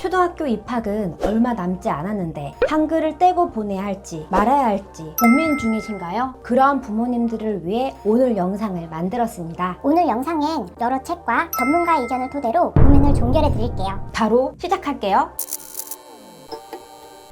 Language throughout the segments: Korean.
초등학교 입학은 얼마 남지 않았는데 한글을 떼고 보내야 할지 말아야 할지 고민 중이신가요? 그런 부모님들을 위해 오늘 영상을 만들었습니다. 오늘 영상엔 여러 책과 전문가 의견을 토대로 고민을 종결해 드릴게요. 바로 시작할게요.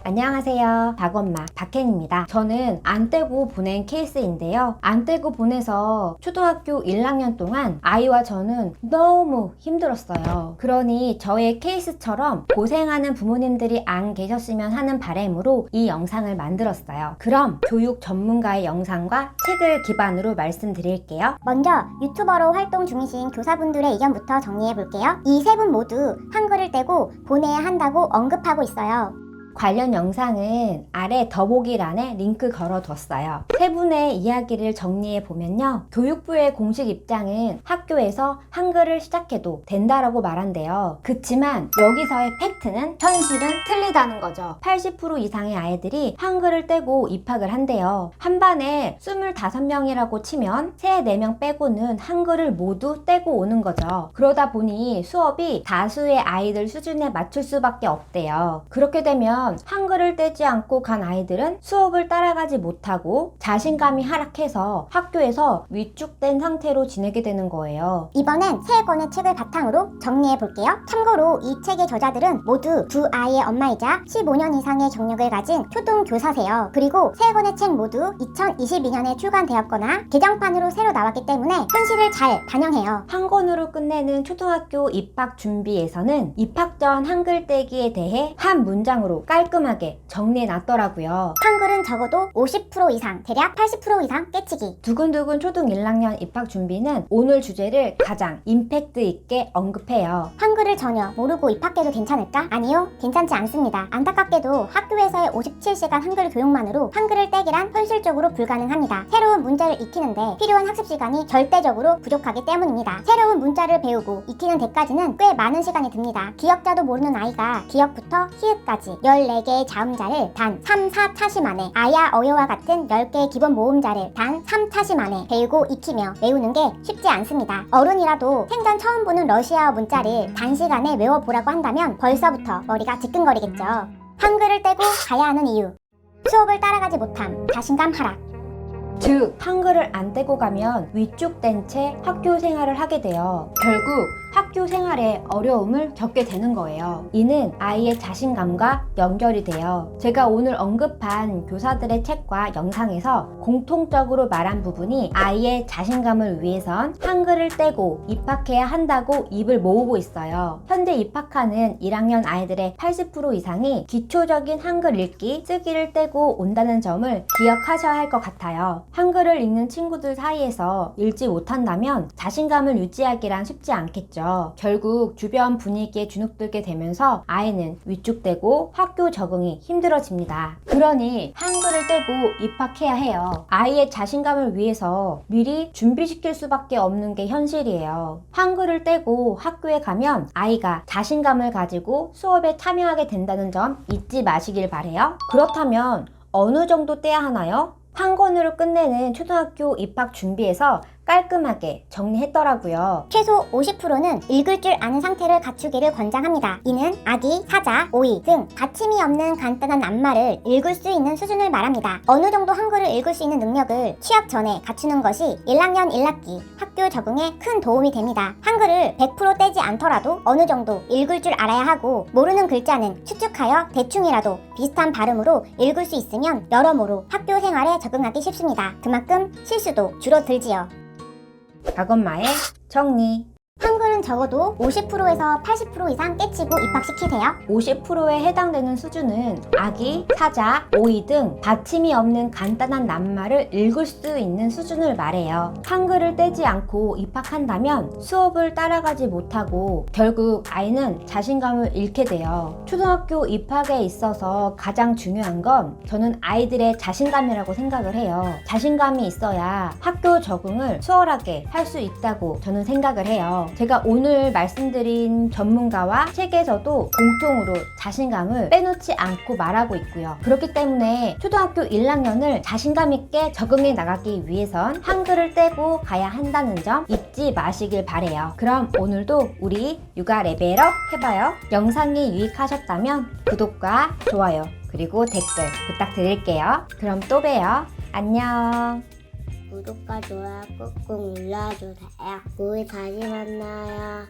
안녕하세요. 박엄마 박혜입니다. 저는 안 떼고 보낸 케이스인데요. 안 떼고 보내서 초등학교 1학년 동안 아이와 저는 너무 힘들었어요. 그러니 저의 케이스처럼 고생하는 부모님들이 안 계셨으면 하는 바람으로 이 영상을 만들었어요. 그럼 교육 전문가의 영상과 책을 기반으로 말씀드릴게요. 먼저 유튜버로 활동 중이신 교사분들의 의견부터 정리해 볼게요. 이 세 분 모두 한글을 떼고 보내야 한다고 언급하고 있어요. 관련 영상은 아래 더보기란에 링크 걸어뒀어요. 세 분의 이야기를 정리해 보면요. 교육부의 공식 입장은 학교에서 한글을 시작해도 된다라고 말한대요. 그치만 여기서의 팩트는 현실은 틀리다는 거죠. 80% 이상의 아이들이 한글을 떼고 입학을 한대요. 한 반에 25명이라고 치면 3, 4명 빼고는 한글을 모두 떼고 오는 거죠. 그러다 보니 수업이 다수의 아이들 수준에 맞출 수밖에 없대요. 그렇게 되면 한글을 떼지 않고 간 아이들은 수업을 따라가지 못하고 자신감이 하락해서 학교에서 위축된 상태로 지내게 되는 거예요. 이번엔 세 권의 책을 바탕으로 정리해 볼게요. 참고로 이 책의 저자들은 모두 두 아이의 엄마이자 15년 이상의 경력을 가진 초등교사세요. 그리고 세 권의 책 모두 2022년에 출간되었거나 개정판으로 새로 나왔기 때문에 현실을 잘 반영해요. 한 권으로 끝내는 초등학교 입학 준비에서는 입학 전 한글 떼기에 대해 한 문장으로 깔끔하게 정리해 놨더라고요. 한글은 적어도 50% 이상, 대략 80% 이상 깨치기. 두근두근 초등 1학년 입학 준비는 오늘 주제를 가장 임팩트 있게 언급해요. 한글을 전혀 모르고 입학해도 괜찮을까? 아니요, 괜찮지 않습니다. 안타깝게도 학교에서의 57시간 한글 교육만으로 한글을 떼기란 현실적으로 불가능합니다. 새로운 문자를 익히는데 필요한 학습 시간이 절대적으로 부족하기 때문입니다. 새로운 문자를 배우고 익히는 데까지는 꽤 많은 시간이 듭니다. 기역자도 모르는 아이가 기역부터 히읗까지 14개의 자음자를 단 3, 4차시 만에, 아야, 어여와 같은 10개의 기본 모음자를 단 3차시 만에 배우고 익히며 외우는 게 쉽지 않습니다. 어른이라도 생전 처음 보는 러시아어 문자를 단시간에 외워보라고 한다면 벌써부터 머리가 지끈거리겠죠. 한글을 떼고 가야 하는 이유. 수업을 따라가지 못함, 자신감 하락. 즉, 한글을 안 떼고 가면 위축된 채 학교 생활을 하게 돼요. 결국 학교 생활에 어려움을 겪게 되는 거예요. 이는 아이의 자신감과 연결이 돼요. 제가 오늘 언급한 교사들의 책과 영상에서 공통적으로 말한 부분이 아이의 자신감을 위해선 한글을 떼고 입학해야 한다고 입을 모으고 있어요. 현재 입학하는 1학년 아이들의 80% 이상이 기초적인 한글 읽기, 쓰기를 떼고 온다는 점을 기억하셔야 할 것 같아요. 한글을 읽는 친구들 사이에서 읽지 못한다면 자신감을 유지하기란 쉽지 않겠죠. 결국 주변 분위기에 주눅들게 되면서 아이는 위축되고 학교 적응이 힘들어집니다. 그러니 한글을 떼고 입학해야 해요. 아이의 자신감을 위해서 미리 준비시킬 수밖에 없는 게 현실이에요. 한글을 떼고 학교에 가면 아이가 자신감을 가지고 수업에 참여하게 된다는 점 잊지 마시길 바래요. 그렇다면 어느 정도 떼야 하나요? 한 권으로 끝내는 초등학교 입학 준비에서 깔끔하게 정리했더라고요. 최소 50%는 읽을 줄 아는 상태를 갖추기를 권장합니다. 이는 아기, 사자, 오이 등 받침이 없는 간단한 낱말을 읽을 수 있는 수준을 말합니다. 어느 정도 한글을 읽을 수 있는 능력을 취업 전에 갖추는 것이 1학년 1학기 학교 적응에 큰 도움이 됩니다. 한글을 100% 떼지 않더라도 어느 정도 읽을 줄 알아야 하고, 모르는 글자는 추측하여 대충이라도 비슷한 발음으로 읽을 수 있으면 여러모로 학교 생활에 적응하기 쉽습니다. 그만큼 실수도 줄어들지요. 박엄마의 정리. 한글은 적어도 50%에서 80% 이상 깨치고 입학시키세요. 50%에 해당되는 수준은 아기, 사자, 오이 등 받침이 없는 간단한 낱말을 읽을 수 있는 수준을 말해요. 한글을 떼지 않고 입학한다면 수업을 따라가지 못하고 결국 아이는 자신감을 잃게 돼요. 초등학교 입학에 있어서 가장 중요한 건 저는 아이들의 자신감이라고 생각을 해요. 자신감이 있어야 학교 적응을 수월하게 할 수 있다고 저는 생각을 해요. 제가 오늘 말씀드린 전문가와 책에서도 공통으로 자신감을 빼놓지 않고 말하고 있고요. 그렇기 때문에 초등학교 1학년을 자신감 있게 적응해 나가기 위해선 한글을 떼고 가야 한다는 점 잊지 잊지 마시길 바래요. 그럼 오늘도 우리 육아 레벨업 해봐요. 영상이 유익하셨다면 구독과 좋아요 그리고 댓글 부탁드릴게요. 그럼 또 봬요. 안녕. 구독과 좋아요 꾹꾹 눌러주세요. 우리 다시 만나요.